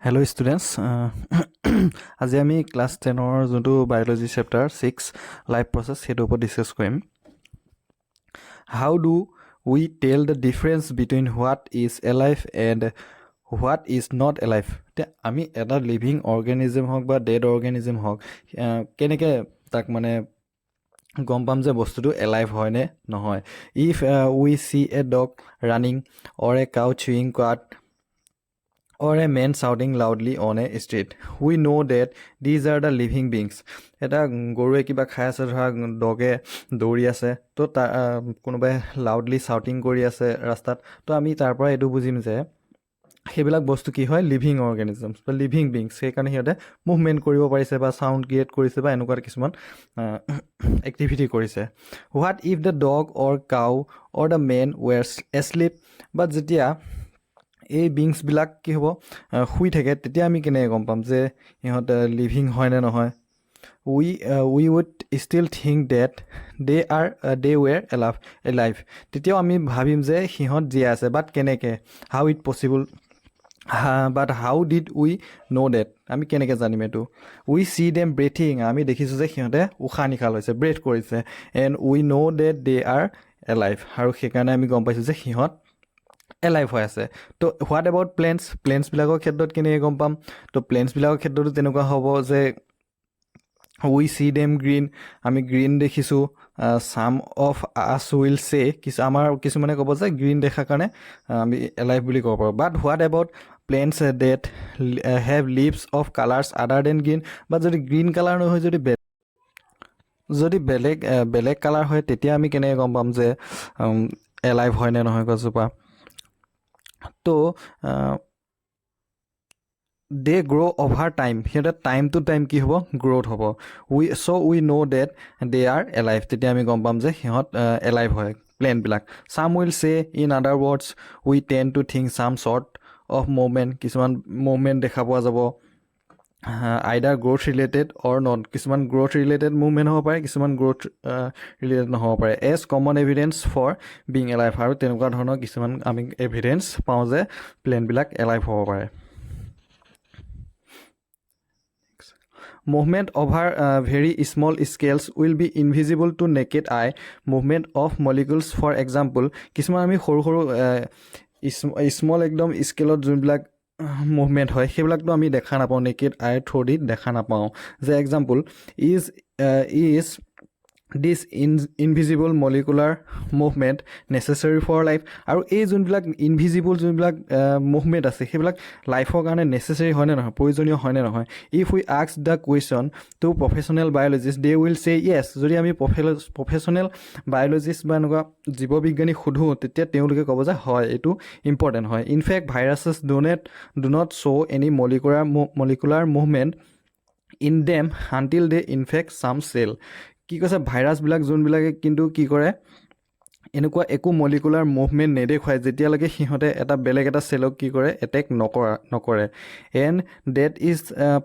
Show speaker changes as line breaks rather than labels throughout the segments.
Hello students, আজি আমি class 10ৰ যোনটো বায়'লজি চেপ্টাৰ 6 লাইফ প্ৰচেছ সেইটো ওপৰত ডিছকাছ কৰিম। How do we tell the difference between what is alive and what is not alive? এতিয়া আমি এটা লিভিং অৰ্গেনিজম হওক বা ডেড অৰ্গেনিজম হওক কেনেকৈ তাক মানে গম পাম যে বস্তুটো এলাইভ হয় নে নহয়। If we see a dog running or a cow chewing cud or a man shouting loudly on a street, we know that these are the living beings. এটা গৰুৱে কিবা খাই আছে, ধৰা ডগে দৌৰি আছে, তো তাৰ কোনোবাই লাউডলি শ্বাউটিং কৰি আছে ৰাস্তাত, তো আমি তাৰ পৰা এইটো বুজিম যে সেইবিলাক বস্তু কি হয়, লিভিং অৰ্গেনিজমছ বা লিভিং বিংছ। সেইকাৰণে সিহঁতে মুভমেণ্ট কৰিব পাৰিছে বা চাউণ্ড ক্ৰিয়েট কৰিছে বা এনেকুৱা কিছুমান এক্টিভিটি কৰিছে। What if the dog or cow or the men were asleep, but যেতিয়া এই বিংছবিলাক কি হ'ব, শুই থাকে, তেতিয়া আমি কেনেকৈ গম পাম যে সিহঁত লিভিং হয় নে নহয়। We would still think that they were alive, তেতিয়াও আমি ভাবিম যে সিহঁত জীয়াই আছে, বাট কেনেকৈ, how it possible, but how did we know' that, আমি কেনেকৈ জানিম এইটো। উই চি দেম ব্ৰেথিং, আমি দেখিছোঁ যে সিহঁতে উশাহ নিশাহ লৈছে, ব্ৰেথ কৰিছে, and we know' that they are alive, আৰু সেইকাৰণে আমি গম পাইছোঁ যে সিহঁত এলাইভ হৈ আছে। তো হোৱাট এবাউট প্লেণ্টছবিলাকৰ ক্ষেত্ৰত কেনেকৈ গম পাম, তো প্লেণ্টছবিলাকৰ ক্ষেত্ৰতো তেনেকুৱা হ'ব যে উই চি ডেম গ্ৰীণ, আমি গ্ৰীণ দেখিছোঁ, ছাম অফ আছ উইল চে, আমাৰ কিছুমানে ক'ব যে গ্ৰীণ দেখাৰ কাৰণে আমি এলাইভ বুলি ক'ব পাৰোঁ। But what about plants that have leaves of colours other than green, but যদি গ্ৰীণ কালাৰ নহয়, যদি বেলেগ কালাৰ হয়, তেতিয়া আমি কেনেকৈ গম পাম যে এলাইভ হয় নে নহয় গছজোপা। তো দে গ্ৰ' অভাৰ টাইম, সিহঁতে টাইম টু টাইম কি হ'ব, গ্ৰ'থ হ'ব। We know' that they are alive, তেতিয়া আমি গম পাম যে সিহঁত এলাইভ হয় প্লেণ্টবিলাক। Some will say in other words we tend to think some sort of movement, কিছুমান মুভমেণ্ট দেখা পোৱা যাব, either growth related or not, কিছুমান গ্ৰ'থ ৰিলেটেড মুভমেণ্ট হ'ব পাৰে, কিছুমান গ্ৰ'থ ৰিলেটেড নহ'ব পাৰে। As common evidence for being alive, আৰু তেনেকুৱা ধৰণৰ কিছুমান আমি এভিডেঞ্চ পাওঁ যে প্লেণ্টবিলাক এলাইভ হ'ব পাৰে। Movement over very small scales will be invisible to naked eye. Movement of molecules, for example, কিছুমান আমি সৰু স্মল একদম স্কেলত যোনবিলাক মুভমেণ্ট হয়, সেইবিলাকতো আমি দেখা নাপাওঁ, নেকেড আইৰ থ্ৰু দি দেখা নাপাওঁ। যে example is this invisible molecular movement necessary for life, আৰু এই যোনবিলাক ইনভিজিবল যোনবিলাক মুভমেণ্ট আছে, সেইবিলাক লাইফৰ কাৰণে নেচেচাৰী হয়নে নহয়, প্ৰয়োজনীয় হয়নে নহয়। If we ask the question to professional biologist, they will say yes, যদি আমি প্ৰফেশ্যনেল বায়'লজিষ্ট বা এনেকুৱা জীৱবিজ্ঞানীক সোধোঁ, তেতিয়া তেওঁলোকে ক'ব যে হয়, এইটো ইম্পৰ্টেণ্ট হয়। In fact viruses do not show' any molecular movement in them until they infect some cell. কি কৈছে, ভাইৰাছবিলাক যোনবিলাকে কিন্তু কি কৰে, এনেকুৱা একো মলিকুলাৰ মুভমেণ্ট নেদেখুৱায় যেতিয়ালৈকে সিহঁতে বেলেগ এটা চেলক কি কৰে, এটেক নকৰে। And that is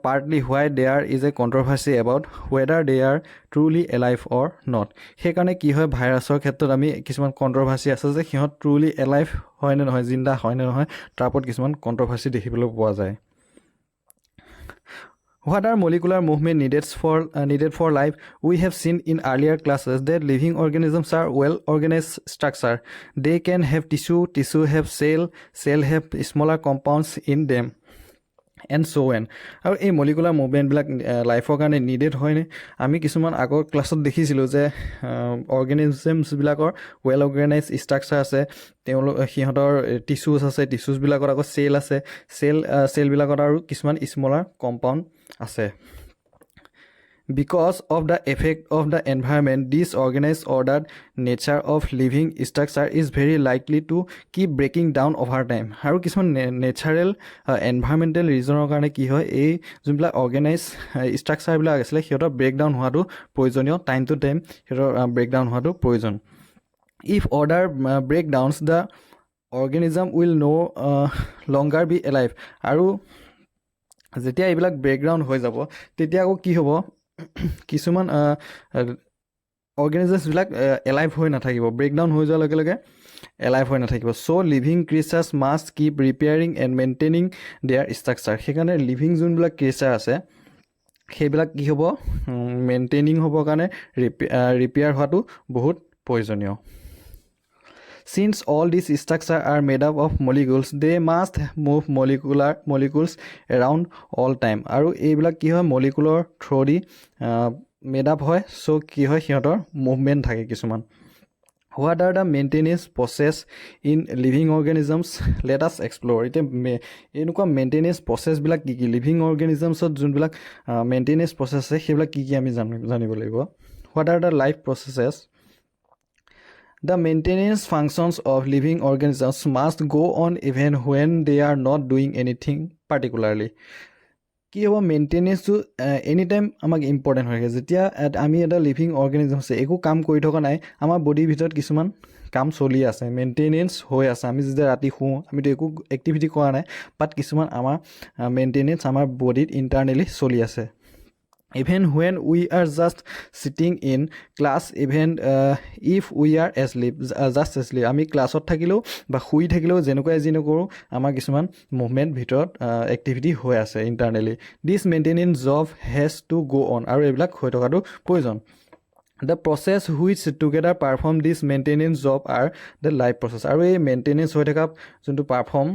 partly why there is a controversy about whether they are truly alive or not. সেইকাৰণে কি হয়, ভাইৰাছৰ ক্ষেত্ৰত আমি কিছুমান কণ্ট্ৰভাৰ্চি আছে যে সিহঁত ট্ৰুলি এলাইভ হয় নে নহয়, জিন্দা হয় নে নহয়, তাৰ ওপৰত কিছুমান কণ্ট্ৰভাৰ্চি দেখিবলৈ পোৱা যায়। What are molecular movement needed for life? We have seen in earlier classes that living organisms are well-organized structure. They can have tissue have cell have smaller compounds in them, and so on. আৰু এই molecular মুভমেণ্টবিলাক লাইফৰ কাৰণে needed হয়নে, আমি কিছুমান আগৰ ক্লাছত দেখিছিলোঁ যে অৰ্গেনিজমছবিলাকৰ ৱেল অৰ্গেনাইজ ষ্ট্ৰাকচাৰ আছে, সিহঁতৰ টিচুজ আছে, টিচুজবিলাকত আকৌ চেল আছে, চেলবিলাকত আৰু কিছুমান স্মলাৰ কম্পাউণ্ড আছে। Because of the effect of the environment, this organized ordered nature of living structure is very likely to keep breaking down over time. আৰু কিছুমান নেচাৰেল এনভাইৰমেণ্টেল ৰিজনৰ কাৰণে কি হয়, এই যোনবিলাক অৰ্গেনাইজ ষ্ট্ৰাকচাৰবিলাক আছিলে সিহঁতৰ ব্ৰেকডাউন হোৱাটো প্ৰয়োজনীয়, টাইম টু টাইম সিহঁতৰ ব্ৰেকডাউন হোৱাটো প্ৰয়োজন। If order breakdowns the organism will longer be alive, আৰু যেতিয়া এইবিলাক ব্ৰেকডাউন হৈ যাব, তেতিয়া আকৌ কি হ'ব, কিছুমান অৰ্গেনিজমছবিলাক এলাইভ হৈ নাথাকিব, ব্ৰেকডাউন হৈ যোৱাৰ লগে লগে এলাইভ হৈ নাথাকিব so' living creatures must keep repairing and maintaining their structure সেইকাৰণে লিভিং যোনবিলাক ক্ৰিচাৰ আছে সেইবিলাক কি হ'ব মেইনটেইনিং হ'বৰ কাৰণে ৰিপেয়াৰ হোৱাটো বহুত প্ৰয়োজনীয় Since all these structures are made up of molecules, they must move molecules around all time. আৰু এইবিলাক কি হয় মলিকুলৰ থ্ৰু দি মেড আপ হয় চ' কি হয় সিহঁতৰ মুভমেণ্ট থাকে কিছুমান What are the maintenance process in living organisms? Let us explore. এতিয়া এনেকুৱা মেইনটেনেন্স প্ৰচেছবিলাক কি কি লিভিং অৰ্গেনিজমছত যোনবিলাক মেইনটেনেন্স প্ৰচেছ আছে সেইবিলাক কি কি আমি জানিব লাগিব What are the life processes? The maintenance functions of living organisms must go on even when they are not doing anything particularly. কি হ'ব মেইনটেনেন্সটো এনি টাইম আমাক ইম্পৰ্টেণ্ট হৈ থাকে যেতিয়া আমি এটা লিভিং অৰ্গেনিজম আছে একো কাম কৰি থকা নাই আমাৰ বডিৰ ভিতৰত কিছুমান কাম চলি আছে মেইনটেনেন্স হৈ আছে আমি যেতিয়া ৰাতি শুওঁ আমিতো একো এক্টিভিটি কৰা নাই বাট কিছুমান আমাৰ মেইনটেনেন্স আমাৰ বডিত ইণ্টাৰনেলি চলি আছে Even when we are just sitting in class, even if we are asleep, just asleep, আমি ক্লাছত থাকিলেও বা শুই থাকিলেও যেনেকুৱাই যি নকৰোঁ আমাৰ কিছুমান মুভমেণ্ট ভিতৰত এক্টিভিটি হৈ আছে ইণ্টাৰনেলি দিছ মেইনটেনেন্স জব হেজ টু গ' অন আৰু এইবিলাক হৈ থকাটো প্ৰয়োজন The process which together perform this maintenance job are the life process আৰু এই মেইনটেনেন্স হৈ থকা যোনটো পাৰফৰ্ম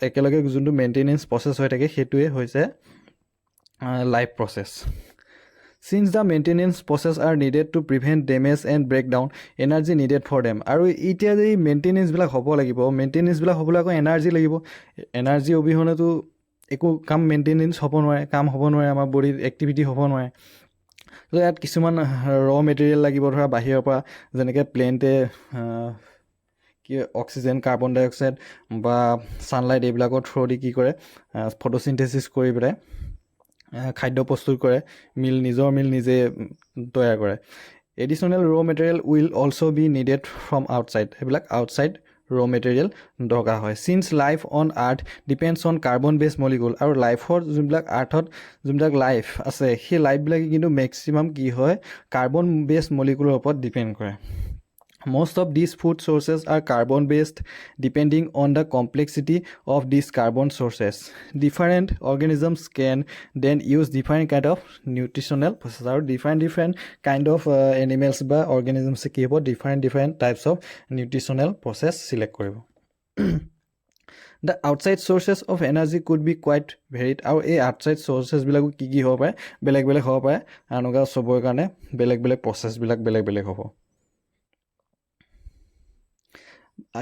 একেলগে যোনটো মেইনটেনেন্স প্ৰচেছ হৈ থাকে সেইটোৱে হৈছে life process Since the maintenance process are needed to prevent damage and breakdown energy needed for them আৰু এতিয়া যে মেইনটেনেন্স বিলাক হ'ব লাগিব মেইনটেনেন্স বিলাক হ'বলৈ আকৌ এনাৰ্জি লাগিব এনাৰ্জি অবিহনেতো একো কাম মেইনটেনেন্স হ'ব নোৱাৰে কাম হ'ব নোৱাৰে আমাৰ বডিৰ এক্টিভিটি হ'ব নোৱাৰে তো ইয়াত কিছুমান ৰ মেটেৰিয়েল লাগিব ধৰা বাহিৰৰ পৰা যেনেকৈ প্লেণ্টে কি অক্সিজেন কাৰ্বন ডাই অক্সাইড বা ছানলাইট এইবিলাকৰ থ্ৰু দি কি কৰে ফটোচিনথেচিছ কৰি পেলাই খাদ্য প্ৰস্তুত কৰে নিজৰ মিল নিজে তৈয়াৰ কৰে এডিশ্যনেল ৰ material will also' be needed from outside সেইবিলাক আউটছাইড ৰ মেটেৰিয়েল দৰকাৰ হয় signs life on earth depends on carbon বেছ মলিকুল আৰু লাইফৰ যোনবিলাক আৰ্থত যোনবিলাক লাইফ আছে সেই লাইফবিলাকে কিন্তু মেক্সিমাম কি হয় কাৰ্বন বেছ মলিকুলৰ ওপৰত ডিপেণ্ড কৰে Most of these food sources are carbon based depending on the complexity of these carbon sources. Different organisms can then use different kind of nutritional process or different kind of animals বা organisms কি হ'ব different types of nutritional process select কৰিব The outside sources of energy could be quite varied আৰু এই outside sources বিলাকো কি কি হ'ব পাৰে বেলেগ বেলেগ হ'ব পাৰে এনেকুৱা চবৰ কাৰণে বেলেগ বেলেগ প্ৰচেছ বিলাক বেলেগ বেলেগ হ'ব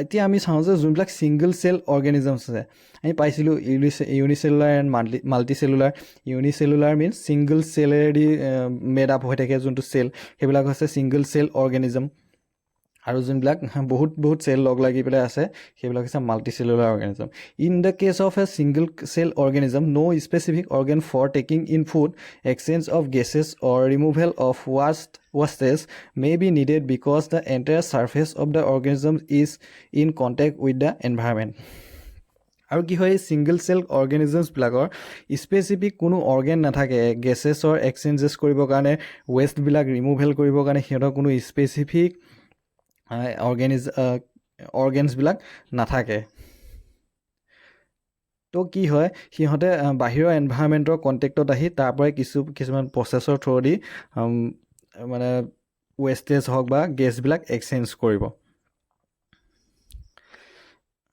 এতিয়া আমি চাওঁ যে যোনবিলাক ছিংগল চেল অৰ্গেনিজমছ আছে আমি পাইছিলোঁ unicellular and multicellular unicellular means single চেলেদি মেড আপ হৈ থাকে যোনটো চেল সেইবিলাক হৈছে ছিংগল চেল অৰ্গেনিজম আৰু যোনবিলাক বহুত চেল লগ লাগি পেলাই আছে সেইবিলাক হৈছে multicellular organism in the case of a single cell organism no' specific organ for taking in food exchange of gases or removal of wastage may be needed because the entire surface of the organism is in contact with the environment আৰু কি হয় single cell অৰ্গেনিজমছবিলাকৰ specific কোনো organ নাথাকে গেছেছৰ এক্সচেঞ্জেছ কৰিবৰ কাৰণে ৱেষ্টবিলাক removal কৰিবৰ কাৰণে সিহঁতৰ কোনো স্পেচিফিক অৰ্গেনছবিলাক নাথাকে তো কি হয় সিহঁতে বাহিৰৰ এনভাইৰনমেণ্টৰ কণ্টেক্টত আহি তাৰ পৰাই কিছুমান প্ৰচেছৰ থ্ৰু দি মানে ৱেষ্টেজ হওক বা গেছবিলাক এক্সচেঞ্জ কৰিব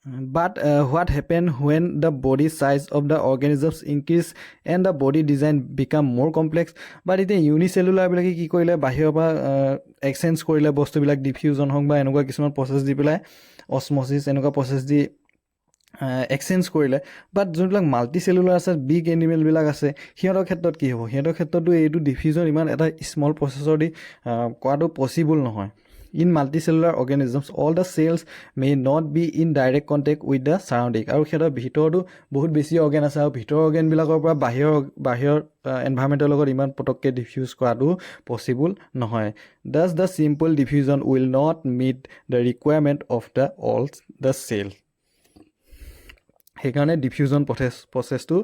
But what happens when the body size of the organisms increase and the body design become more complex? But এতিয়া ইউনিচেলুলাৰবিলাকে কি কৰিলে বাহিৰৰ পৰা এক্সচেঞ্জ কৰিলে বস্তুবিলাক ডিফিউজন হওক বা এনেকুৱা কিছুমান প্ৰচেছ দি পেলাই অছম'চিছ এনেকুৱা প্ৰচেছ দি এক্সচেঞ্জ কৰিলে বাট যোনবিলাক মাল্টিচেলুলাৰ আছে বিগ এনিমেলবিলাক আছে সিহঁতৰ ক্ষেত্ৰত কি হ'ব সিহঁতৰ ক্ষেত্ৰতো এইটো ডিফিউজন ইমান এটা স্মল প্ৰচেছৰ দি কৰাটো পচিবল নহয় In multicellular organisms, all the cells may not be in direct contact with the surrounding. আৰু সিহঁতৰ ভিতৰতো বহুত বেছি অৰ্গেন আছে আৰু ভিতৰৰ অৰ্গেনবিলাকৰ পৰা বাহিৰৰ এনভাইৰনমেণ্টৰ লগত ইমান পটককৈ ডিফিউজ কৰাটো পচিবল নহয় Thus the simple diffusion will not meet the requirement of all the cell. সেইকাৰণে ডিফিউজন প্ৰচেছটো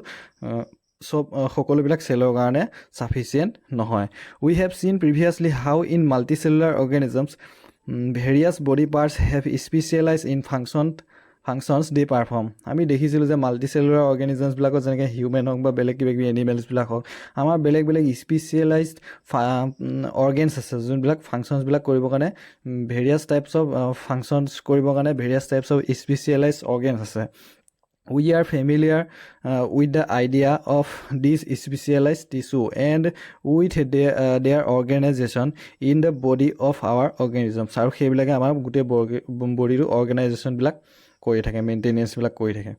সকলোবিলাক চেলৰ কাৰণে ছাফিচিয়েণ্ট নহয় We have seen previously how in multicellular organisms various body parts have specialise in functions they perform আমি দেখিছিলোঁ যে মাল্টিচেলুলাৰ অৰ্গেনিজমছবিলাকত যেনেকৈ হিউমেন হওক বা বেলেগ কিবা কিবি এনিমেলছবিলাক হওক আমাৰ বেলেগ বেলেগ স্পেচিয়েলাইজড অৰ্গেনছ আছে যোনবিলাক ফাংচনছবিলাক কৰিবৰ কাৰণে ভেৰিয়াছ টাইপছ অফ ফাংচনছ কৰিবৰ কাৰণে various types of specialised organs আছে We are familiar with the idea of these specialized tissue and with their organization in the body of our organisms. আৰু সেইবিলাকে আমাৰ গোটেই বডিৰ অৰ্গেনাইজেশ্যনবিলাক কৰি থাকে মেইনটেনেন্সবিলাক কৰি থাকে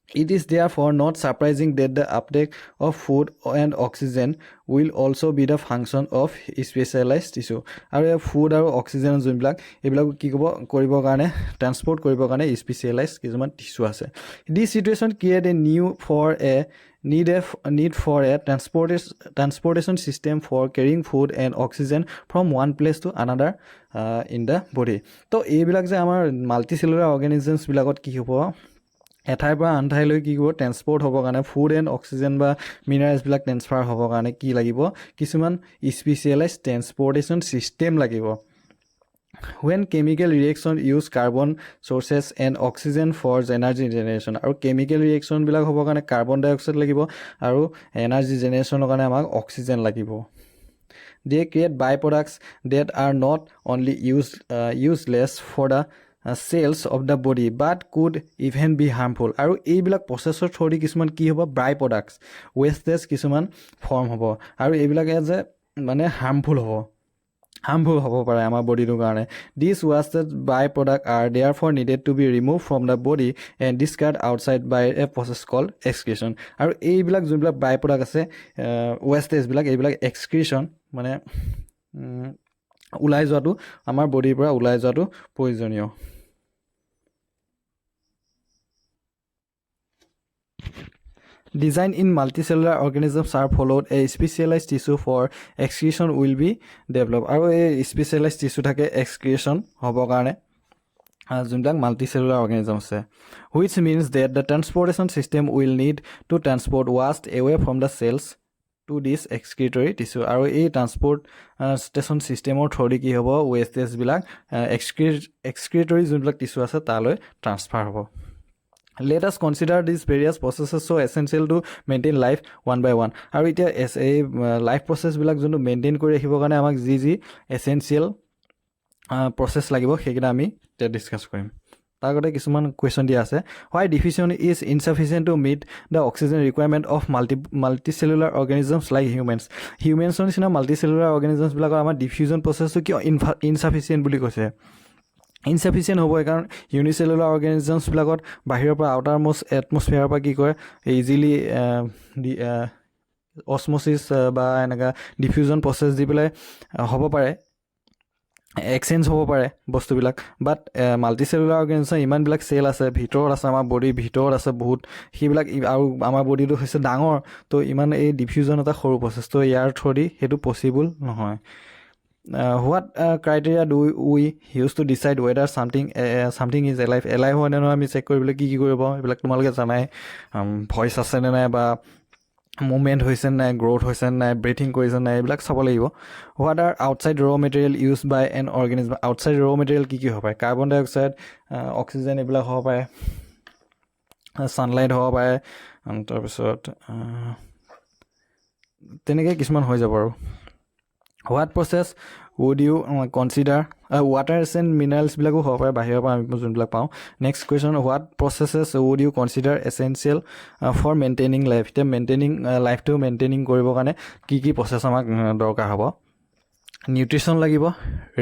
It is therefore not surprising that the uptake of food and oxygen will also be the function of specialized tissue. আৰু food আৰু অক্সিজেন যোনবিলাক এইবিলাক কি ক'ব কৰিবৰ কাৰণে ট্ৰান্সপৰ্ট কৰিবৰ কাৰণে স্পেচিয়েলাইজ কিছুমান টিচু আছে This situation create a need for a transportation system for carrying food and oxygen from one place to another in the body. তো এইবিলাক যে আমাৰ মাল্টিচেলুলাৰ অৰ্গেনিজমছবিলাকত কি হ'ব এঠাইৰ পৰা আন ঠাইলৈ কি কৰিব ট্ৰেন্সপৰ্ট হ'বৰ কাৰণে ফুড এণ্ড অক্সিজেন বা মিনাৰেলছবিলাক ট্ৰেন্সফাৰ হ'বৰ কাৰণে কি লাগিব কিছুমান স্পেচিয়েলাইজ ট্ৰেন্সপৰ্টেশ্যন ছিষ্টেম লাগিব When chemical reaction use carbon sources and oxygen for energy generation আৰু chemical reaction বিলাক হ'বৰ কাৰণে কাৰ্বন ডাই অক্সাইড লাগিব আৰু এনাৰ্জি জেনেৰেশ্যনৰ কাৰণে আমাক অক্সিজেন লাগিব They create byproducts that are not only useless for the cells of the body but could even be harmful আৰু এইবিলাক প্ৰচেছৰ থ্ৰুদি কিছুমান কি হ'ব বাই প্ৰডাক্টছ ৱেষ্টেজ কিছুমান ফৰ্ম হ'ব আৰু এইবিলাক যে মানে হাৰ্মফুল হ'ব পাৰে আমাৰ বডিটোৰ কাৰণে These wasted byproducts are therefore needed to be removed from the body and discarded outside by a process called excretion আৰু এইবিলাক যোনবিলাক বাই প্ৰডাক্ট আছে ৱেষ্টেজবিলাক এইবিলাক এক্সক্ৰিশ্যন মানে ওলাই যোৱাটো আমাৰ বডিৰ পৰা ওলাই যোৱাটো প্ৰয়োজনীয় Design in multicellular organisms are followed a specialized tissue for excretion will be developed আৰু এই specialized tissue থাকে excretion হ'ব কাৰণে যোনবিলাক multicellular organism আছে which means that the transportation system will need to transport waste away from the cells to this excretory tissue আৰু এই transportation systemৰ through the কি হ'ব wasteবিলাক excretory যোনবিলাক tissue আছে তালৈ ট্ৰান্সফাৰ হ'ব Let us consider these various processes so essential to maintain life one by one. আৰু এতিয়া এই লাইফ প্ৰচেছবিলাক যোনটো মেইনটেইন কৰি ৰাখিবৰ কাৰণে আমাক যি এছেঞ্চিয়েল প্ৰচেছ লাগিব সেইকেইটা আমি এতিয়া ডিছকাছ কৰিম তাৰ আগতে কিছুমান কুৱেশ্যন দিয়া আছে Why diffusion is insufficient to meet the oxygen requirement of multicellular organisms like humans? Humans নিচিনা মাল্টিচেলুলাৰ অৰ্গেনিজমছবিলাকৰ আমাৰ ডিফিউজন প্ৰচেছটো কিয় ইনচাফিচিয়েণ্ট বুলি কৈছে ইনচাফিচিয়েণ্ট হ'ব কাৰণ ইউনিচেলুলাৰ অৰ্গেনিজমছবিলাকত বাহিৰৰ পৰা আউটাৰ মোষ্ট এটমছফিয়াৰৰ পৰা কি কৰে ইজিলি অছম'চিছ বা এনেকুৱা ডিফিউজন প্ৰচেছ দি পেলাই হ'ব পাৰে এক্সচেঞ্জ হ'ব পাৰে বস্তুবিলাক বাট মাল্টিচেলুলাৰ অৰ্গেনিজম ইমানবিলাক চেল আছে ভিতৰত আছে আমাৰ বডিৰ ভিতৰত আছে বহুত সেইবিলাক আৰু আমাৰ বডিটো হৈছে ডাঙৰ তো ইমান এই ডিফিউজন এটা সৰু প্ৰচেছ তো ইয়াৰ থ্ৰুদি সেইটো পচিবল নহয় What criteria do we use to decide whether something is alive হয় নে নহয় আমি চেক কৰিবলৈ কি কৰিব এইবিলাক তোমালোকে জানাই ভইচ আছে নে নাই বা মুভমেণ্ট হৈছে নাই গ্ৰ'থ হৈছে নাই ব্ৰিথিং কৰিছে নাই এইবিলাক চাব লাগিব What are outside raw material used by an organism outside raw material কি হ'ব পাৰে কাৰ্বন ডাই অক্সাইড অক্সিজেন এইবিলাক হ'ব পাৰে ছানলাইট হ'ব পাৰে তাৰপিছত তেনেকৈ কিছুমান হৈ যাব আৰু What process would you consider water and minerals বিলাকো হ'ব পাৰে বাহিৰৰ পৰা আমি যোনবিলাক পাওঁ next question What processes would you consider essential for maintaining life এতিয়া লাইফটো মেইনটেইনিং কৰিবৰ কাৰণে কি প্ৰচেছ আমাক দৰকাৰ হ'ব নিউট্ৰিশ্যন লাগিব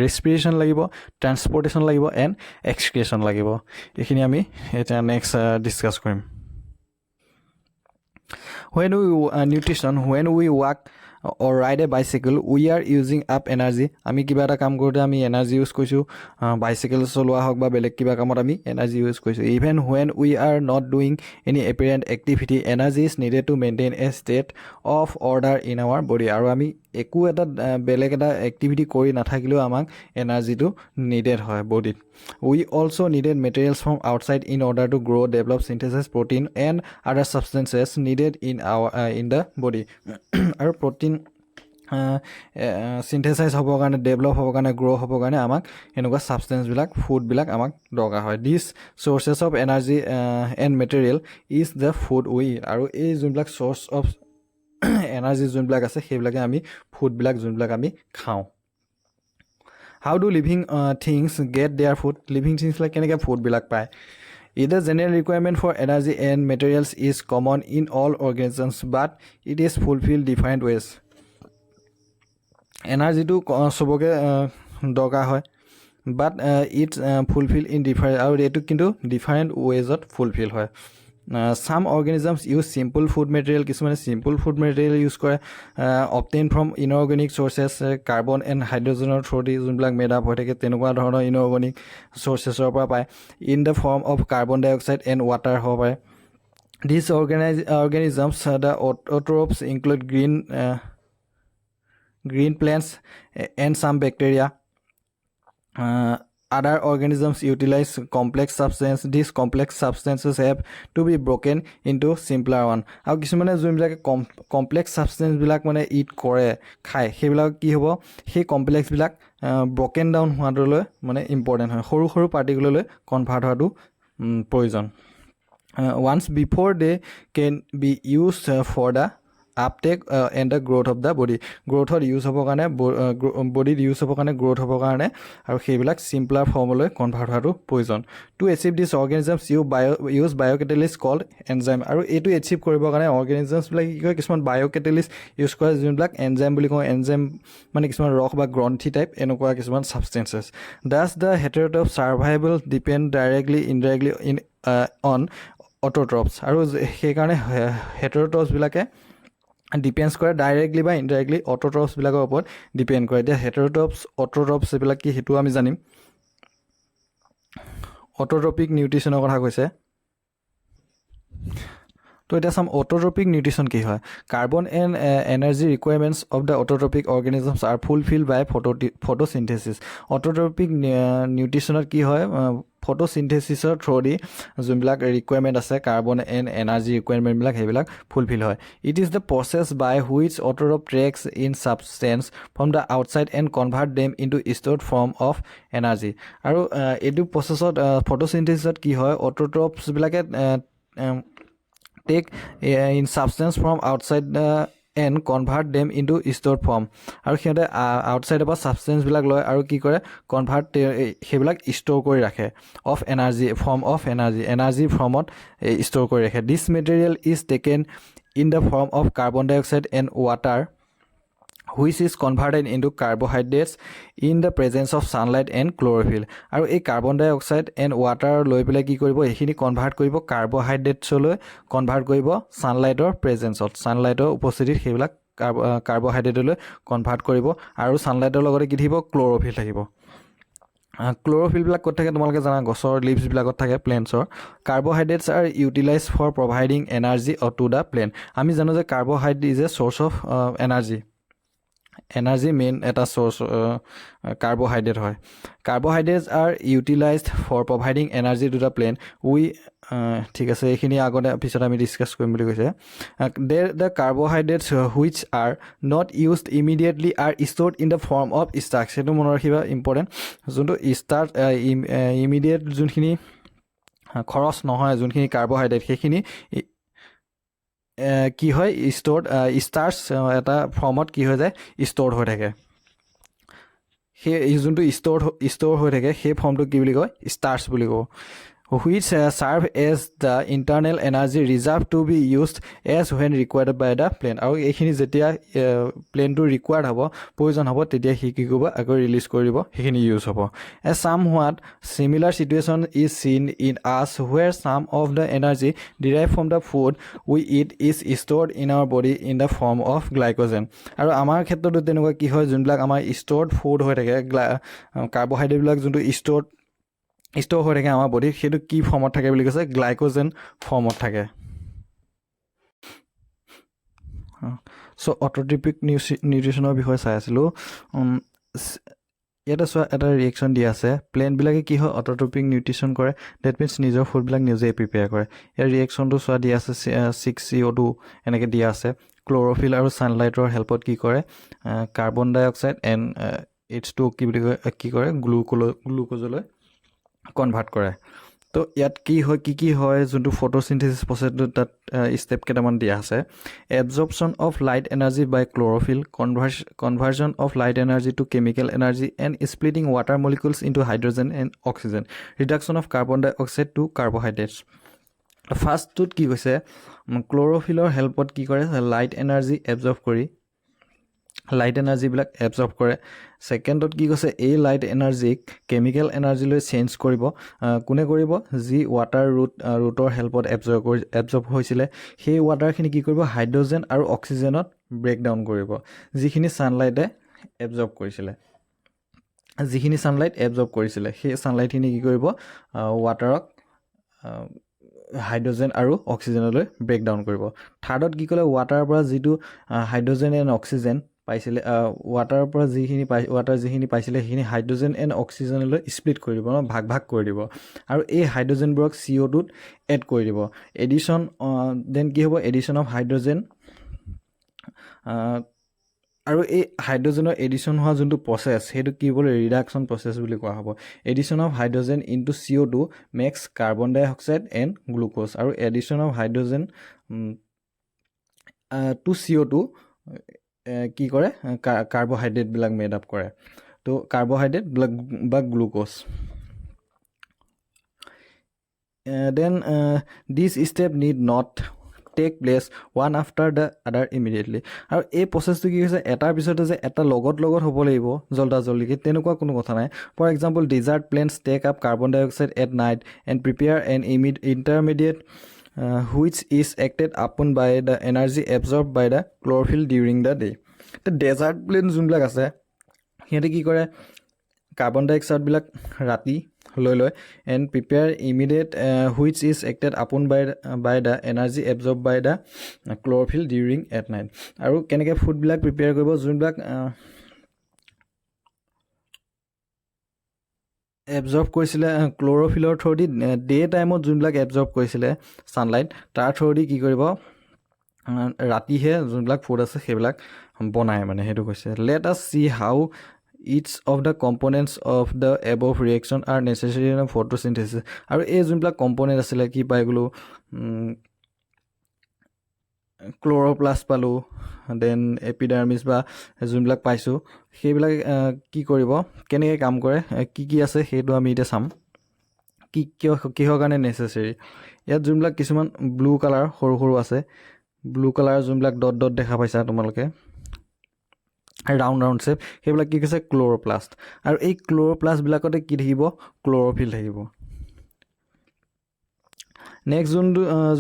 ৰেছপিৰেশ্যন লাগিব ট্ৰান্সপৰ্টেশ্যন লাগিব এণ্ড এক্সক্ৰিয়েশ্যন লাগিব এইখিনি আমি এতিয়া নেক্সট ডিছকাছ কৰিম when we walk or ride a bicycle we are using up energy আমি কিবা এটা কাম কৰোঁতে আমি এনাৰ্জি ইউজ কৰিছোঁ বাইচাইকেল চলোৱা হওক বা বেলেগ কিবা কামত আমি এনাৰ্জি ইউজ কৰিছোঁ even when we are not doing any apparent activity energy is needed to maintain a state of order in our body আৰু আমি একো এটা বেলেগ এটা এক্টিভিটি কৰি নাথাকিলেও আমাক এনাৰ্জিটো নিডেড হয় বডিত we also needed materials from outside in order to grow develop synthesize protein and other substances needed in the body আৰু চিন্থেচাইজ হ'বৰ কাৰণে ডেভেলপ হ'বৰ কাৰণে গ্ৰ' হ'বৰ কাৰণে আমাক এনেকুৱা ছাবষ্টেঞ্চবিলাক ফুডবিলাক আমাক দৰকাৰ হয় this sources of energy and material is the food we আৰু এই যোনবিলাক চ'ৰ্চ অফ এনাৰ্জি যোনবিলাক আছে সেইবিলাকে আমি ফুডবিলাক যোনবিলাক আমি খাওঁ how do living things get their food living থিংছবিলাক কেনেকৈ ফুডবিলাক পায় Either general requirement for energy and materials is common in all organisms, but it is fulfilled different ways. Energy-টো সবকে দৰকাৰ হয় but it fulfill in different আৰু এইটো কিন্তু different ways-ত fulfill হয় some organisms use simple food material কিছুমানে simple food material use কৰে obtain from inorganic sources carbon and hydrogen through যোনবিলাক made up হৈ থাকে তেনেকুৱা ধৰণৰ inorganic sources-ৰ পৰা পায় in the form of carbon dioxide and water হ'ব পাৰে these organisms the autotrophs include green plants and some bacteria other organisms utilize complex substances these complex substances have to be broken into simpler one আৰু কিছুমানে যোনবিলাকে complex substance বিলাক মানে it কৰে খায় সেইবিলাক কি হ'ব সেই complex বিলাক broken down হোৱাটোলৈ মানে ইম্পৰ্টেণ্ট হয় সৰু সৰু পাৰ্টিকুললৈ কনভাৰ্ট হোৱাটো প্ৰয়োজন once before they can be used for the uptake and the growth of the body growth use হ'ব কাৰণে body use হ'ব কাৰণে growth হ'ব কাৰণে আৰু সেইবিলাক simpler formলৈ convert হোৱাটো প্ৰয়োজন to achieve this organisms use biocatalyst called enzyme আৰু এইটো achieve কৰিবৰ কাৰণে organisms বিলাক কি কয় কিছুমান biocatalyst use কৰে যোনবিলাক enzyme বুলি কওঁ enzyme মানে কিছুমান ৰস বা গ্ৰন্থি টাইপ এনেকুৱা কিছুমান substances thus the heterotrophs survival depend directly indirectly on autotrophs আৰু সেইকাৰণে heterotrophs বিলাকে ডিপেন্ডছ কৰে ডাইৰেক্টলি বা ইনডাইৰেক্টলি অটোট্ৰফছবিলাকৰ ওপৰত ডিপেণ্ড কৰে এতিয়া হেটেৰোট্ৰফছ অটোট্ৰফছ এইবিলাক কি সেইটো আমি জানিম অটোট্ৰপিক নিউট্ৰিশ্যনৰ কথা কৈছে তো এটা চাম অটোট্ৰপিক নিউট্ৰিশ্যন কি হয় carbon and energy requirements of the autotrophic organisms are fulfilled by photosynthesis autotrophic নিউট্ৰিশ্যনত কি হয় ফটোচিনথেচিছৰ থ্ৰুদি যোনবিলাক ৰিকুৱাৰমেণ্ট আছে কাৰ্বন এণ্ড এনাৰ্জি ৰিকুৱাৰমেণ্টবিলাক সেইবিলাক ফুলফিল হয় it is the process by which autotroph takes in substance from the outside and convert them into stored form of energy আৰু এইটো প্ৰচেছত ফটোচিনথেচিছত কি হয় অটোট্ৰপছবিলাকে take in substance from outside and convert them into stored form আৰু সিহঁতে outside পৰা সাবষ্টেন্সবিলাক লয় আৰু কি কৰে কনভাৰ্ট সেইবিলাক ষ্ট'ৰ কৰি ৰাখে of energy form of energy ফৰ্মত ষ্ট'ৰ কৰি ৰাখে this material is taken in the form of carbon dioxide and water which is converted into carbohydrates in the presence of sunlight and chlorophyll আৰু এই carbon dioxide and water লৈ পেলাই কি কৰিব এইখিনি কনভাৰ্ট কৰিব কাৰ্বহাইড্ৰেটছলৈ কনভাৰ্ট কৰিব ছানলাইটৰ প্ৰেজেঞ্চত ছানলাইটৰ উপস্থিতিত সেইবিলাক কাৰ্বহাইড্ৰেটলৈ কনভাৰ্ট কৰিব আৰু ছানলাইটৰ লগতে কি থাকিব ক্ল'ৰফিল থাকিব ক্ল'ৰফিলবিলাক ক'ত থাকে তোমালোকে জানা গছৰ লিভছবিলাকত থাকে প্লেণ্টছৰ carbohydrates are utilize for providing energy to the plant আমি জানো যে carbohydrate is a source of energy main এটা চ'ৰ্চ কাৰ্বহাইড্ৰেট হয় carbohydrates are utilized for providing energy to the plant ঠিক আছে এইখিনি আগতে পিছত আমি ডিছকাছ কৰিম বুলি কৈছে the carbohydrates which are not used immediately R stored in the form of starch সেইটো মনত ৰাখিবা ইম্পৰ্টেণ্ট যোনটো ষ্টাৰ্চ ইমিডিয়েট যোনখিনি খৰচ নহয় যোনখিনি কাৰ্বহাইড্ৰেট সেইখিনি কি হয় ষ্টাৰ্চ এটা ফৰ্মত কি হৈ যায় ষ্ট'ৰ্ড হৈ থাকে সেই যোনটো ষ্ট'ৰ হৈ থাকে সেই ফৰ্মটো কি বুলি কয় ষ্টাৰ্চ বুলি কওঁ which serve as the internal energy reserve to be used as when required by the plane আৰু এইখিনি যেতিয়া প্লেনটো ৰিকুৱাৰ্ড হ'ব প্ৰয়োজন হ'ব তেতিয়া সি কি কৰিব আকৌ ৰিলিজ কৰিব সেইখিনি ইউজ হ'ব a somewhat similar situation is seen in us where some of the energy derived from the food we eat is stored in our body in the form of glycogen আৰু আমাৰ ক্ষেত্ৰতো তেনেকুৱা কি হয় যোনবিলাক আমাৰ ষ্ট'ৰ্ড ফুড হৈ থাকে কাৰ্বহাইড্ৰেটবিলাক যোনটো ষ্ট'ৰ হৈ থাকে আমাৰ বডিত সেইটো কি ফৰ্মত থাকে বুলি কৈছে গ্লাইক'জেন ফৰ্মত থাকে চ' অটোট্ৰপিক নিউট্ৰিশ্যনৰ বিষয়ে চাই আছিলোঁ ইয়াতে চোৱা এটা ৰিয়েকশ্যন দিয়া আছে প্লেণ্টবিলাকে কি হয় অট'ট্ৰপিক নিউট্ৰিশ্যন কৰে ডেট মিনছ নিজৰ ফুডবিলাক নিজেই প্ৰিপেয়াৰ কৰে ইয়াৰ ৰিয়েকশ্যনটো চোৱা দিয়া আছে 6CO2 এনেকৈ দিয়া আছে ক্ল'ৰফিল আৰু ছানলাইটৰ হেল্পত কি কৰে carbon dioxide and H2 কি বুলি কয় কি কৰে গ্লুক'জলৈ কনভাৰ্ট কৰে তো ইয়াত কি হয় যোনটো ফটোচিনথেচিছ প্ৰচেছটো তাত ষ্টেপ কেইটামান দিয়া আছে absorption of light energy by chlorophyll conversion of light energy to chemical energy and splitting water molecules into hydrogen and oxygen reduction of carbon dioxide to carbohydrates ফাৰ্ষ্টটোত কি কৈছে ক্ল'ৰফিলৰ হেল্পত কি কৰে লাইট এনাৰ্জি এবজৰ্ভ কৰি light এনাৰ্জিবিলাক absorb কৰে ছেকেণ্ডত কি কৈছে এই লাইট এনাৰ্জিক কেমিকেল এনাৰ্জিলৈ চেঞ্জ কৰিব কোনে কৰিব যি ৱাটাৰ ৰুটৰ হেল্পত এবজৰ্ভ হৈছিলে সেই ৱাটাৰখিনি কি কৰিব হাইড্ৰজেন আৰু অক্সিজেনত ব্ৰেকডাউন কৰিব যিখিনি ছানলাইটে এবজৰ্ভ কৰিছিলে সেই ছানলাইটখিনি কি কৰিব ৱাটাৰক হাইড্ৰজেন আৰু অক্সিজেনলৈ ব্ৰেকডাউন কৰিব থাৰ্ডত কি ক'লে ৱাটাৰৰ পৰা যিটো হাইড্ৰজেন এণ্ড অক্সিজেন পাইছিলে ৱাটাৰৰ পৰা যিখিনি পাইছিলে সেইখিনি হাইড্ৰজেন এণ্ড অক্সিজেনলৈ স্প্লিট কৰি দিব ভাগ কৰি দিব আৰু এই হাইড্ৰজেনবোৰক CO2ত এড কৰি দিব এডিশ্যন দেন কি হ'ব এডিশ্যন অফ হাইড্ৰজেন আৰু এই হাইড্ৰজেনৰ এডিশ্যন হোৱা যোনটো প্ৰচেছ সেইটো কি বুলি ৰিডাকশ্যন প্ৰচেছ বুলি কোৱা হ'ব addition of hydrogen into CO2 makes carbon dioxide and glucose আৰু addition of hydrogen to CO2 কি কৰে কাৰ্বহাইড্ৰেটবিলাক মেড আপ কৰে তো কাৰ্বহাইড্ৰেটবিলাক বা glucose then this step need not take place one after the other immediately আৰু এই প্ৰচেছটো কি হৈছে এটাৰ পিছতে যে এটা লগত হ'ব লাগিব জল্দিকৈ তেনেকুৱা কোনো কথা নাই for example desert plants take up carbon dioxide at night and prepare an intermediate which is acted upon by the energy absorbed by the chlorophyll during the day তো ডেজাৰ্ট প্লেন যোনবিলাক আছে সিহঁতে কি কৰে carbon ডাই অক্সাইডবিলাক ৰাতি লৈ লয় and prepare immediate which is acted upon by the energy absorb by the chlorophyll during at night আৰু কেনেকৈ ফুডবিলাক প্ৰিপেয়াৰ কৰিব যোনবিলাক এবজৰ্ভ কৰিছিলে ক্ল'ৰফিলৰ থ্ৰুদি ডে টাইমত যোনবিলাক এবজৰ্ভ কৰিছিলে ছানলাইট তাৰ থ্ৰুদি কি কৰিব ৰাতিহে যোনবিলাক ফুড আছে সেইবিলাক বনায় মানে সেইটো কৈছে let us see how its of the components of the above reaction are necessary in photosynthesis আৰু এই যোনবিলাক কম্পনেণ্ট আছিলে কি পাই গ'লোঁ ক্ল'ৰ'প্লাষ্ট পালোঁ দেন এপিডাৰ্মিছ বা যোনবিলাক পাইছোঁ সেইবিলাক কি কৰিব কেনেকৈ কাম কৰে কি আছে সেইটো আমি এতিয়া চাম কিহৰ কাৰণে নেচেচেৰী ইয়াত যোনবিলাক কিছুমান ব্লু কালাৰ সৰু আছে ব্লু কালাৰ যোনবিলাক ডট দেখা পাইছা তোমালোকে ৰাউণ্ড শ্বেপ সেইবিলাক কি কৈছে ক্ল'ৰ'প্লাষ্ট আৰু এই ক্ল'ৰ'প্লাষ্টবিলাকতে কি থাকিব ক্ল'ৰ'ফিল থাকিব নেক্সট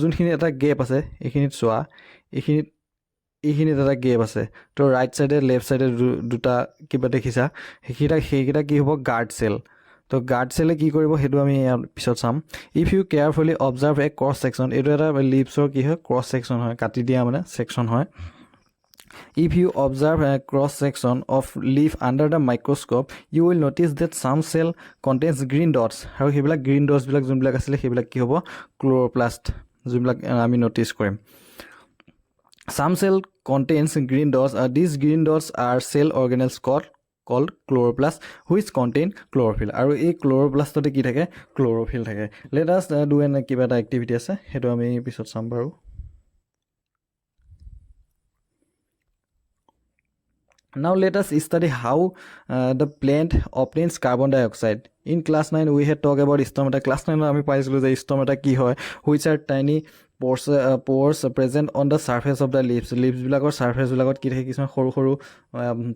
যোনখিনি এটা গেপ আছে এইখিনিত চোৱা এইখিনিত এটা গেপ আছে তো ৰাইট ছাইডে লেফ্ট ছাইডে দুটা কিবা দেখিছা সেইকেইটা কি হ'ব গাৰ্ড চেল তো গাৰ্ড চেলে কি কৰিব সেইটো আমি ইয়াৰ পিছত চাম if you carefully observe a cross section এইটো এটা লিভছৰ কি হয় ক্ৰছ ছেকশ্যন হয় কাটি দিয়া মানে ছেকশ্যন হয় If you observe a cross section of leaf under the microscope, you will notice that some cell contains green dots. আৰু সেইবিলাক গ্ৰীণ ডটছবিলাক যোনবিলাক আছিলে সেইবিলাক কি হ'ব ক্ল'ৰ'প্লাষ্ট যোনবিলাক আমি ন'টিছ কৰিম Some cell contains green dots. These green dots are cell organelles called chloroplast which contain chlorophyll. আৰু এই ক্ল'ৰ'প্লাষ্টতে কি থাকে ক্ল'ৰ'ফিল থাকে Let us do কিবা এটা এক্টিভিটি আছে সেইটো আমি পিছত চাম বাৰু Now let us study how the plant obtains carbon dioxide. In class 9 we had talked about stomata. Class 9 আমি পাইছিলোঁ যে stomata কি হয় which are tiny pores present on the surface of the leaves. Leavesবিলাকৰ surfaceবিলাকত কি থাকে কিছুমান সৰু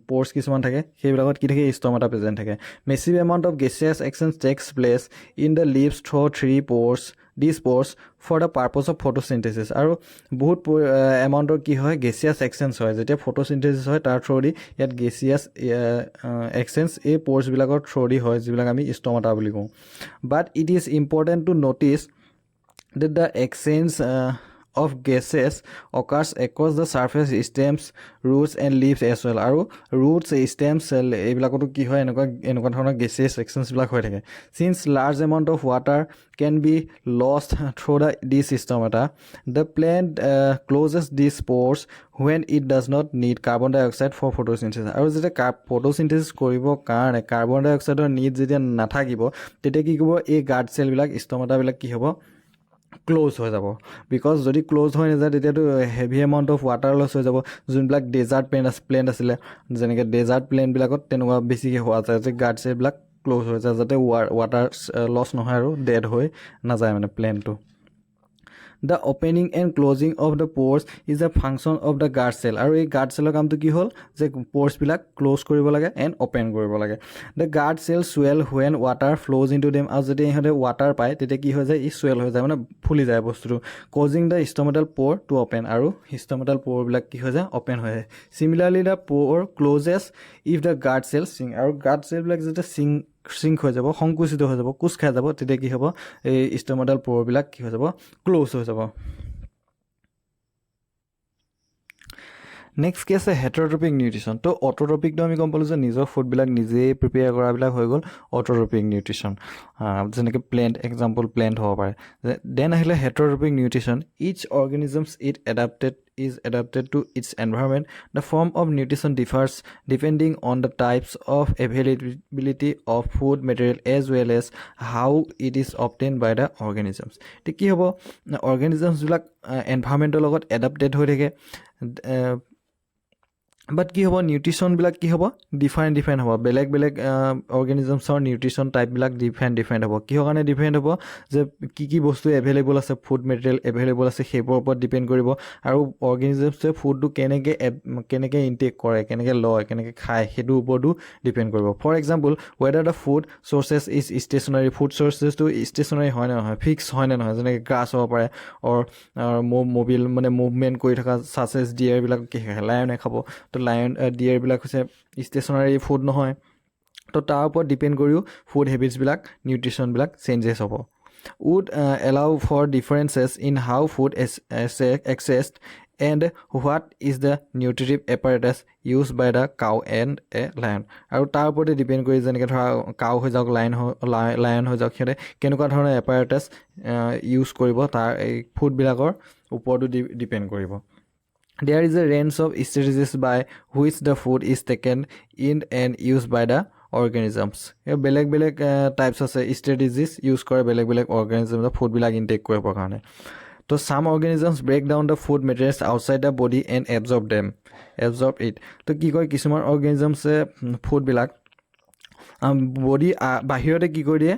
pores কিছুমান থাকে সেইবিলাকত কি থাকে stomata present থাকে. Massive amount of gaseous exchange takes place in the leaves through these pores for the purpose of photosynthesis আৰু বহুত এমাউণ্টৰ কি হয় গেছিয়াছ এক্সচেঞ্জ হয় যেতিয়া ফটোচিনথেচিছ হয় তাৰ থ্ৰুদি ইয়াত গেছিয়াছ এক্সচেঞ্জ এই প'ৰ্ছবিলাকৰ থ্ৰুদি হয় যিবিলাক আমি ষ্টমাটা বুলি কওঁ but it is important to notice that the exchange of gases occurs across the surface stems roots and leaves as well আৰু roots stems এইবিলাকতো কি হয় এনেকুৱা ধৰণৰ gases sections বিলাক হৈ থাকে since large amount of water can be lost through this system the plant closes these pores when it does not need carbon dioxide for photosynthesis আৰু যেতিয়া photosynthesis কৰিব কাৰণে carbon dioxide need যেতিয়া নাথাকিব তেতিয়া কি কৰিব এই guard cell বিলাক stomata বিলাক কি হ'ব ক্লোজ হৈ যাব বিকজ যদি ক্লোজ হৈ নাযায় তেতিয়াতো heavy amount of water loss হৈ যাব যোনবিলাক ডেজাৰ্ট প্লেণ্ট আছিলে যেনেকৈ ডেজাৰ্ট প্লেণ্টবিলাকত তেনেকুৱা বেছিকৈ হোৱা যায় যে গাৰ্ড চেলবিলাক ক্লোজ হৈ যায় যাতে ৱাটাৰ লছ নহয় আৰু ডেড হৈ নাযায় মানে প্লেণ্টটো The opening and closing of the pores is a function of the guard cell আৰু এই guard cellৰ কামটো কি হ'ল যে pores বিলাক ক্লোজ কৰিব লাগে and open কৰিব লাগে the guard cell swell when water flows into them আৰু যদি ইহঁতে water পায় তেতিয়া কি হৈ যায় ই swell হৈ যায় মানে ফুলি যায় বস্তুটো causing the stomatal pore to open আৰু stomatal pore বিলাক কি হৈ যায় open হৈ যায় similarly the pore closes if the guard cell sink আৰু guard cell বিলাক যেতিয়া sink হৈ যাব সংকুচিত হৈ যাব কুচ খাই যাব তেতিয়া কি হ'ব এই stomatal pore বিলাক কি হৈ যাব ক্লোজ হৈ যাব নেক্সট কি আছে হেটাৰট্ৰপিক নিউট্ৰিশ্যন তো অট'ট্ৰপিকটো আমি গম পালোঁ যে নিজৰ ফুডবিলাক নিজেই প্ৰিপেয়াৰ কৰাবিলাক হৈ গ'ল অট'ট্ৰপিক নিউট্ৰিশ্যন যেনেকৈ প্লেণ্ট এক্সাম্পল প্লেণ্ট হ'ব পাৰে দেন আহিলে heterotrophic nutrition each organisms is adapted to its environment. The form of nutrition differs depending on the types of availability of food material as well as how it is obtained by the organisms. তো কি হ'ব organismsবিলাক এনভাইৰমেণ্টৰ লগত adapted হৈ থাকে বাট কি হ'ব নিউট্ৰিশ্যনবিলাক কি হ'ব ডিফাৰেণ্ট হ'ব বেলেগ অৰ্গেনিজমছৰ নিউট্ৰিশ্যন টাইপবিলাক ডিফাৰেণ্ট হ'ব কিহৰ কাৰণে ডিফাৰেণ্ট হ'ব যে কি বস্তু এভেইলেবল আছে ফুড মেটেৰিয়েল এভেইলেবল আছে সেইবোৰৰ ওপৰত ডিপেণ্ড কৰিব আৰু অৰ্গেনিজমছে ফুডটো কেনেকৈ ইনটেক কৰে কেনেকৈ লয় কেনেকৈ খায় সেইটোৰ ওপৰতো ডিপেণ্ড কৰিব for example whether the food sources is stationary food চ'ৰ্চেছটো ষ্টেচনাৰী হয় নে নহয় ফিক্স হয় নে নহয় যেনেকৈ গ্ৰাছ হ'ব পাৰে অৰ মবিল মানে মুভমেণ্ট কৰি থকা চাচেছ ডিয়াৰবিলাক কি খায় লায়নে খাব তো লায়ন ডিয়াৰবিলাক হৈছে ষ্টেচনাৰী ফুড নহয় তো তাৰ ওপৰত ডিপেণ্ড কৰিও ফুড হেবিটছবিলাক নিউট্ৰিশ্যনবিলাক চেঞ্জেছ হ'ব would allow for differences in how food is accessed and what is the nutritive apparatus used by the cow and a lion আৰু তাৰ ওপৰতে ডিপেণ্ড কৰি যেনেকৈ ধৰা কাউ হৈ যাওক লায়ন হৈ যাওক সিহঁতে কেনেকুৱা ধৰণৰ এপাৰেটাছ ইউজ কৰিব তাৰ এই ফুডবিলাকৰ ওপৰতো ডিপেণ্ড কৰিব There is a range of strategies by which the food is taken in and used by the organisms. বেলেগ টাইপছ আছে strategies ইউজ কৰে বেলেগ organisms ফুডবিলাক ইনটেক কৰিবৰ কাৰণে তো some organisms break down the food materials outside the body and absorb it তো কি কয় কিছুমান organismsে ফুডবিলাক বডি বাহিৰতে কি কৰি দিয়ে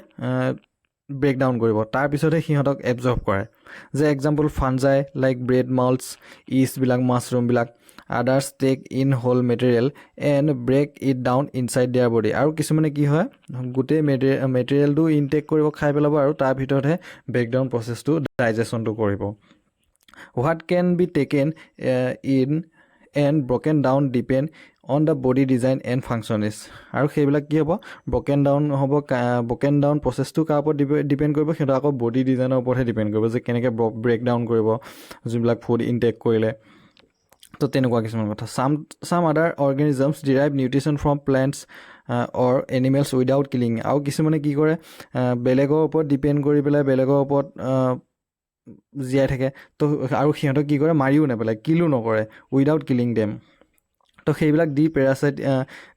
ব্ৰেক ডাউন কৰিব তাৰপিছতহে সিহঁতক এবজৰ্ব কৰে যে example fungi like bread moulds ইষ্টবিলাক মাছৰুমবিলাক others take in whole material and break it down inside their body আৰু কিছুমানে কি হয় গোটেই মেটেৰিয়েলটো ইনটেক কৰিব খাই পেলাব আৰু তাৰ ভিতৰতহে ব্ৰেকডাউন প্ৰচেছটো ডাইজেশ্যনটো কৰিব what can be taken in and broken down depend on the body design and functions আৰু সেইবিলাক কি হ'ব ব্ৰকেন ডাউন প্ৰচেছটো কাৰ ওপৰত ডিপেণ্ড কৰিব সিহঁতৰ আকৌ বডি ডিজাইনৰ ওপৰতহে ডিপেণ্ড কৰিব যে কেনেকৈ ব্ৰেক ডাউন কৰিব যোনবিলাক ফুড ইনটেক কৰিলে তো তেনেকুৱা কিছুমান কথা some other organisms derive nutrition from plants or animals without killing আৰু কিছুমানে কি কৰে বেলেগৰ ওপৰত ডিপেণ্ড কৰি পেলাই বেলেগৰ ওপৰত জীয়াই থাকে তো আৰু সিহঁতক কি কৰে মাৰিও নেপেলায় কিলো নকৰে উইদাউট কিলিং ডেম তো সেইবিলাক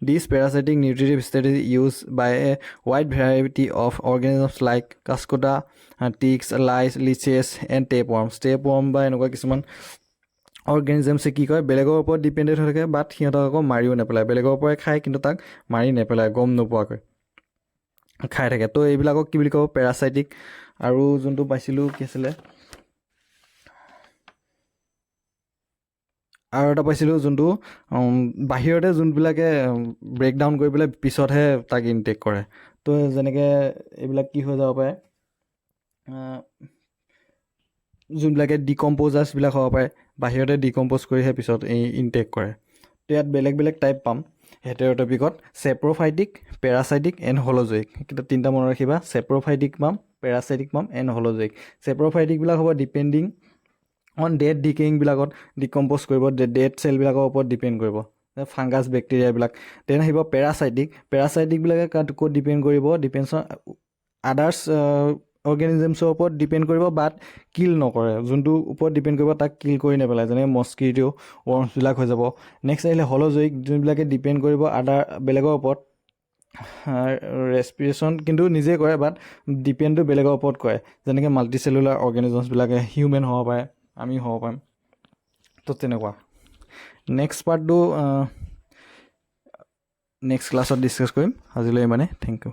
this parasitic nutritive strategy use by a wide variety of organisms like cuscuta ticks lice leeches and tapeworm বা এনেকুৱা কিছুমান অৰ্গেনিজমছে কি কয় বেলেগৰ ওপৰত ডিপেণ্ডেণ্ট হৈ থাকে বাট সিহঁতক আকৌ মাৰিও নেপেলায় বেলেগৰ পৰাই খায় কিন্তু তাক মাৰি নেপেলায় গম নোপোৱাকৈ খাই থাকে তো এইবিলাকক কি বুলি ক'ব পেৰাচাইটিক আৰু যোনটো পাইছিলোঁ কি আছিলে আৰু এটা পাইছিলোঁ যোনটো বাহিৰতে যোনবিলাকে ব্ৰেকডাউন কৰি পেলাই পিছতহে তাক ইনটেক কৰে তো যেনেকৈ এইবিলাক কি হৈ যাব পাৰে যোনবিলাকে ডিকম্প'জাৰ্ছবিলাক হ'ব পাৰে বাহিৰতে ডিকম্প'জ কৰিহে পিছত ইনটেক কৰে তো ইয়াত বেলেগ টাইপ পাম হেটেৰটপিকত চেপ্ৰ'ফাইটিক পেৰাচাইটিক এণ্ড হল'জয়িক কিন্তু তিনিটা মনত ৰাখিবা চেপ্ৰ'ফাইটিক পাম পেৰাচাইটিক পাম এণ্ড হল'জয়িক চেপ্ৰ'ফাইটিকবিলাক হ'ব ডিপেণ্ডিং অন ডেড ডিকেইংবিলাকত ডিকম্প'জ কৰিব, ডেড চেলবিলাকৰ ওপৰত ডিপেণ্ড কৰিব, ফাংগাছ বেক্টেৰিয়াবিলাক। দেন আহিব পেৰাচাইটিকবিলাকে ক'ত ডিপেণ্ড কৰিব, ডিপেণ্ডছ অন আদাৰ্ছ অৰ্গেনিজমছৰ ওপৰত ডিপেণ্ড কৰিব, বাট কিল নকৰে, যোনটো ওপৰত ডিপেণ্ড কৰিব তাক কিল কৰি নেপেলায়, যেনেকৈ মস্কিটো ৱৰ্মছবিলাক হৈ যাব। নেক্সট আহিলে হল'জয়িক, যোনবিলাকে ডিপেণ্ড কৰিব বেলেগৰ ওপৰত, ৰেছপিৰেশ্যন কিন্তু নিজে কৰে, বাট ডিপেণ্ডটো বেলেগৰ ওপৰত কৰে, যেনেকৈ মাল্টিচেলুলাৰ অৰ্গেনিজমছবিলাকে হিউমেন হ'ব পাৰে, আমি হ'ব পাৰিম। তো তেনেকুৱা। নেক্সট পাৰ্টটো নেক্সট ক্লাছত ডিছকাছ কৰিম। আজিলৈ ইমানে, থেংক ইউ।